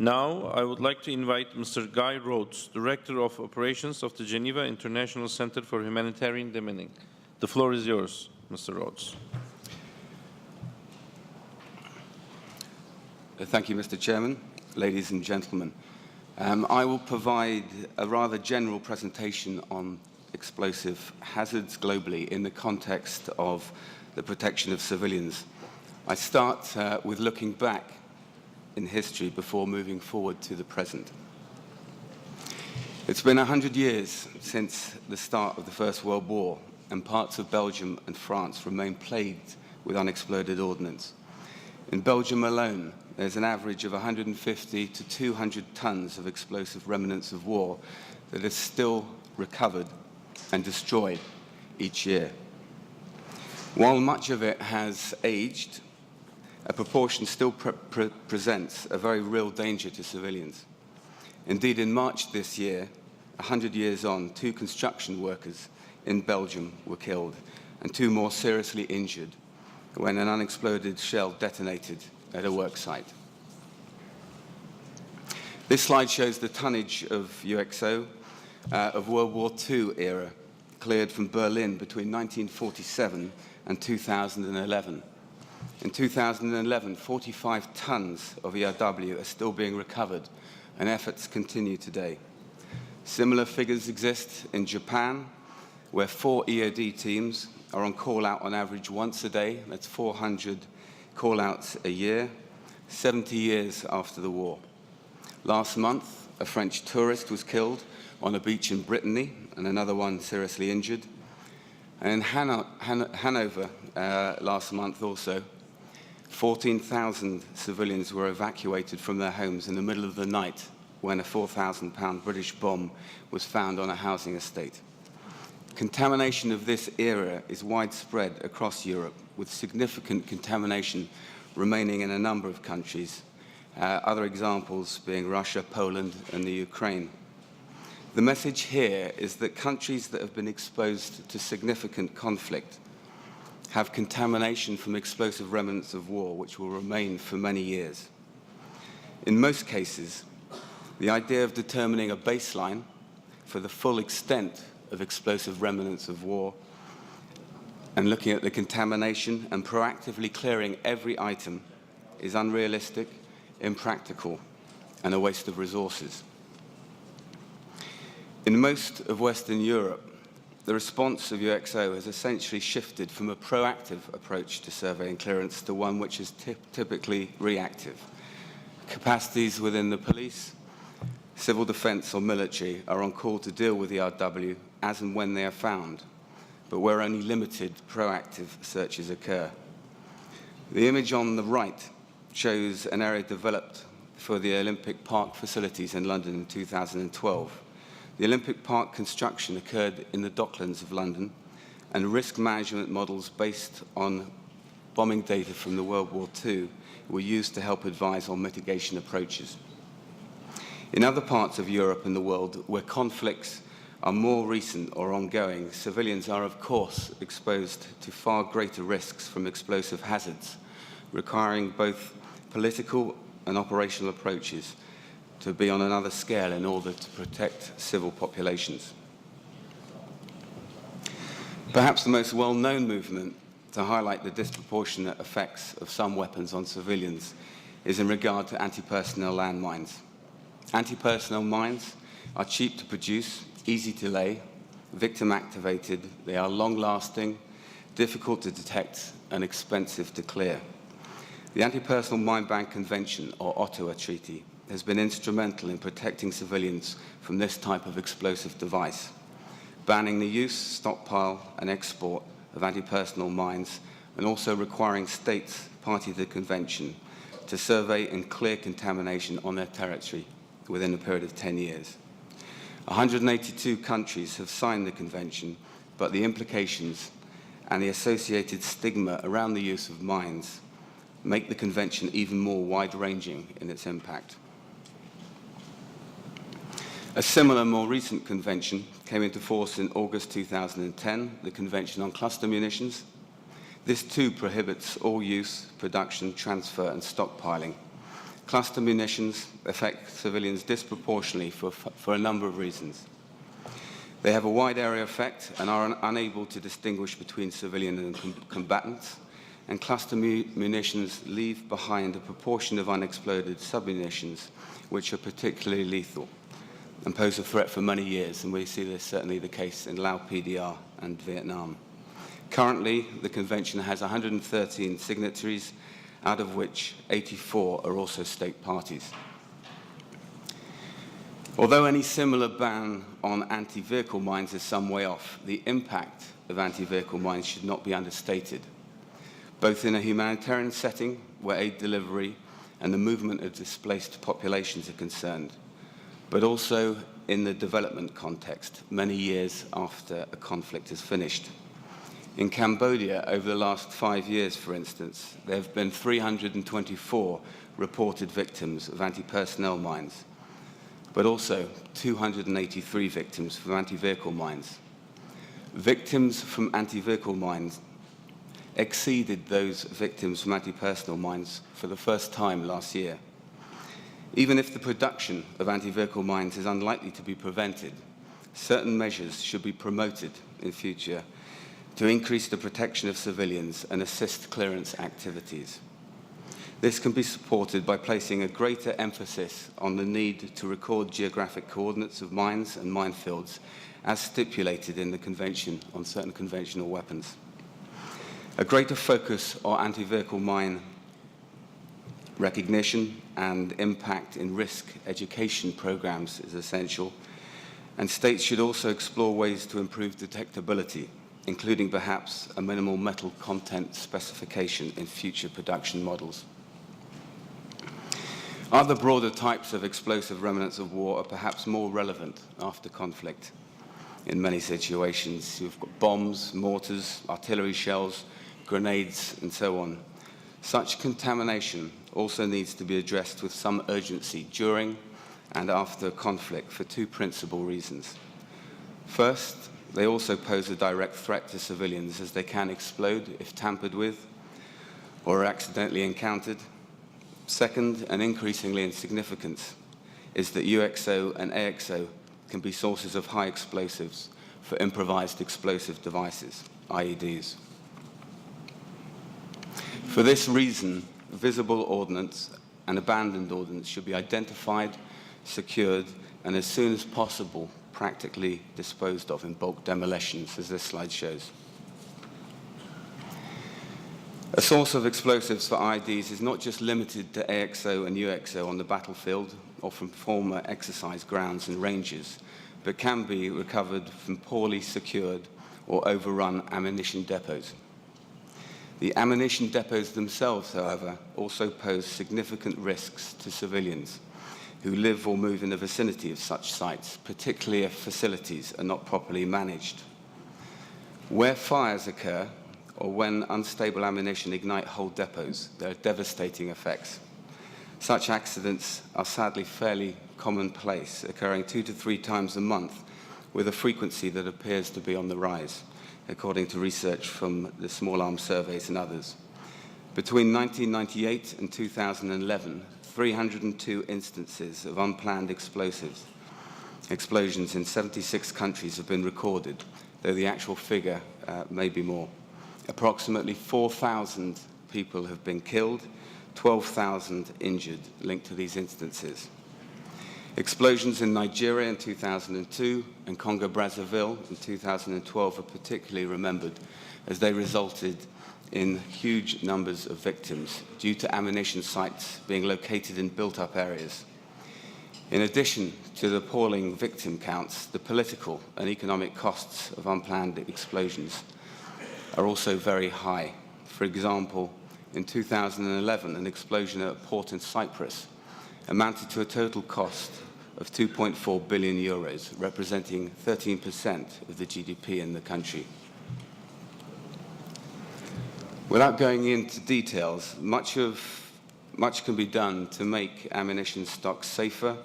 Now, I would like to invite Mr. Guy Rhodes, Director of Operations of the Geneva International Center for Humanitarian Demining. The floor is yours, Mr. Rhodes. Thank you, Mr. Chairman. Ladies and gentlemen, I will provide a rather general presentation on explosive hazards globally in the context of the protection of civilians. I start with looking back in history before moving forward to the present. It's been 100 years since the start of the First World War, and parts of Belgium and France remain plagued with unexploded ordnance. In Belgium alone, there's an average of 150 to 200 tons of explosive remnants of war that is still recovered and destroyed each year. While much of it has aged, a proportion still presents a very real danger to civilians. Indeed, in March this year, 100 years on, 2 construction workers in Belgium were killed and 2 more seriously injured when an unexploded shell detonated at a work site. This slide shows the tonnage of UXO of World War II era cleared from Berlin between 1947 and 2011. In 2011, 45 tons of ERW are still being recovered, and efforts continue today. Similar figures exist in Japan, where 4 EOD teams are on call-out on average once a day. That's 400 call-outs a year, 70 years after the war. Last month, a French tourist was killed on a beach in Brittany, and another one seriously injured. And in Hanover last month also, 14,000 civilians were evacuated from their homes in the middle of the night when a 4,000-pound British bomb was found on a housing estate. Contamination of this era is widespread across Europe, with significant contamination remaining in a number of countries, other examples being Russia, Poland, and the Ukraine. The message here is that countries that have been exposed to significant conflict have contamination from explosive remnants of war, which will remain for many years. In most cases, the idea of determining a baseline for the full extent of explosive remnants of war and looking at the contamination and proactively clearing every item is unrealistic, impractical, and a waste of resources. In most of Western Europe, the response of UXO has essentially shifted from a proactive approach to survey and clearance to one which is typically reactive. Capacities within the police, civil defense or military are on call to deal with the ERW as and when they are found, but where only limited proactive searches occur. The image on the right shows an area developed for the Olympic Park facilities in London in 2012. The Olympic Park construction occurred in the Docklands of London, and risk management models based on bombing data from the World War II were used to help advise on mitigation approaches. In other parts of Europe and the world where conflicts are more recent or ongoing, civilians are, of course, exposed to far greater risks from explosive hazards, requiring both political and operational approaches to be on another scale in order to protect civil populations. Perhaps the most well-known movement to highlight the disproportionate effects of some weapons on civilians is in regard to anti-personnel landmines. Anti-personnel mines are cheap to produce, easy to lay, victim-activated, they are long-lasting, difficult to detect, and expensive to clear. The Anti-Personnel Mine Ban Convention, or Ottawa Treaty, has been instrumental in protecting civilians from this type of explosive device, banning the use, stockpile, and export of anti-personnel mines, and also requiring states party to the convention to survey and clear contamination on their territory within a period of 10 years. 182 countries have signed the convention, but the implications and the associated stigma around the use of mines make the convention even more wide-ranging in its impact. A similar, more recent convention came into force in August 2010, the Convention on Cluster Munitions. This too prohibits all use, production, transfer, and stockpiling. Cluster munitions affect civilians disproportionately for a number of reasons. They have a wide area effect and are unable to distinguish between civilian and combatants, and cluster munitions leave behind a proportion of unexploded submunitions which are particularly lethal and pose a threat for many years, and we see this certainly the case in Laos PDR and Vietnam. Currently, the Convention has 113 signatories, out of which 84 are also state parties. Although any similar ban on anti-vehicle mines is some way off, the impact of anti-vehicle mines should not be understated, both in a humanitarian setting where aid delivery and the movement of displaced populations are concerned, but also in the development context, many years after a conflict is finished. In Cambodia, over the last 5 years, for instance, there have been 324 reported victims of anti-personnel mines, but also 283 victims from anti-vehicle mines. Victims from anti-vehicle mines exceeded those victims from anti-personnel mines for the first time last year. Even if the production of anti-vehicle mines is unlikely to be prevented, certain measures should be promoted in future to increase the protection of civilians and assist clearance activities. This can be supported by placing a greater emphasis on the need to record geographic coordinates of mines and minefields as stipulated in the Convention on Certain Conventional Weapons. A greater focus on anti-vehicle mine recognition and impact in risk education programs is essential, and states should also explore ways to improve detectability, including perhaps a minimal metal content specification in future production models. Other broader types of explosive remnants of war are perhaps more relevant after conflict. In many situations, you've got bombs, mortars, artillery shells, grenades, and so on. Such contamination also needs to be addressed with some urgency during and after conflict for two principal reasons. First, they also pose a direct threat to civilians as they can explode if tampered with or are accidentally encountered. Second, and increasingly in significance, is that UXO and AXO can be sources of high explosives for improvised explosive devices, IEDs. For this reason, visible ordnance and abandoned ordnance should be identified, secured, and as soon as possible, practically disposed of in bulk demolitions, as this slide shows. A source of explosives for IEDs is not just limited to AXO and UXO on the battlefield or from former exercise grounds and ranges, but can be recovered from poorly secured or overrun ammunition depots. The ammunition depots themselves, however, also pose significant risks to civilians who live or move in the vicinity of such sites, particularly if facilities are not properly managed. Where fires occur, or when unstable ammunition ignite whole depots, there are devastating effects. Such accidents are sadly fairly commonplace, occurring 2 to 3 times a month, with a frequency that appears to be on the rise, according to research from the Small Arms Surveys and others. Between 1998 and 2011, 302 instances of unplanned explosions in 76 countries have been recorded, though the actual figure may be more. Approximately 4,000 people have been killed, 12,000 injured linked to these instances. Explosions in Nigeria in 2002 and Congo-Brazzaville in 2012 are particularly remembered as they resulted in huge numbers of victims due to ammunition sites being located in built-up areas. In addition to the appalling victim counts, the political and economic costs of unplanned explosions are also very high. For example, in 2011, an explosion at a port in Cyprus amounted to a total cost of 2.4 billion euros, representing 13% of the GDP in the country. Without going into details, much can be done to make ammunition stocks safer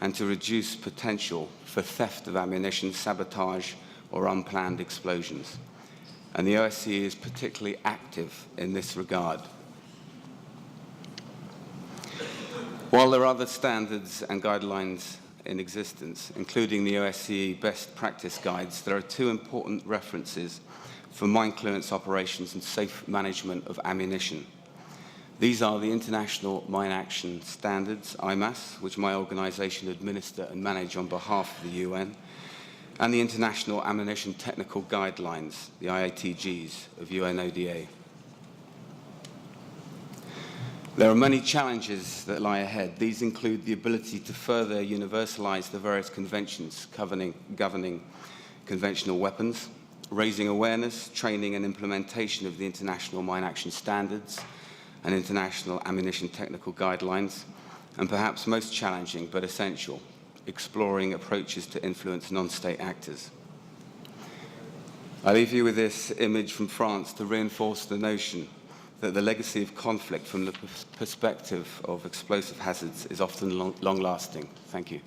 and to reduce potential for theft of ammunition, sabotage, or unplanned explosions. And the OSCE is particularly active in this regard. While there are other standards and guidelines in existence, including the OSCE Best Practice Guides, there are two important references for mine clearance operations and safe management of ammunition. These are the International Mine Action Standards, IMAS, which my organisation administer and manage on behalf of the UN, and the International Ammunition Technical Guidelines, the IATGs, of UNODA. There are many challenges that lie ahead. These include the ability to further universalise the various conventions governing conventional weapons, raising awareness, training and implementation of the International Mine Action Standards and International Ammunition Technical Guidelines, and perhaps most challenging but essential, exploring approaches to influence non-state actors. I leave you with this image from France to reinforce the notion that the legacy of conflict from the perspective of explosive hazards is often long-lasting. Thank you.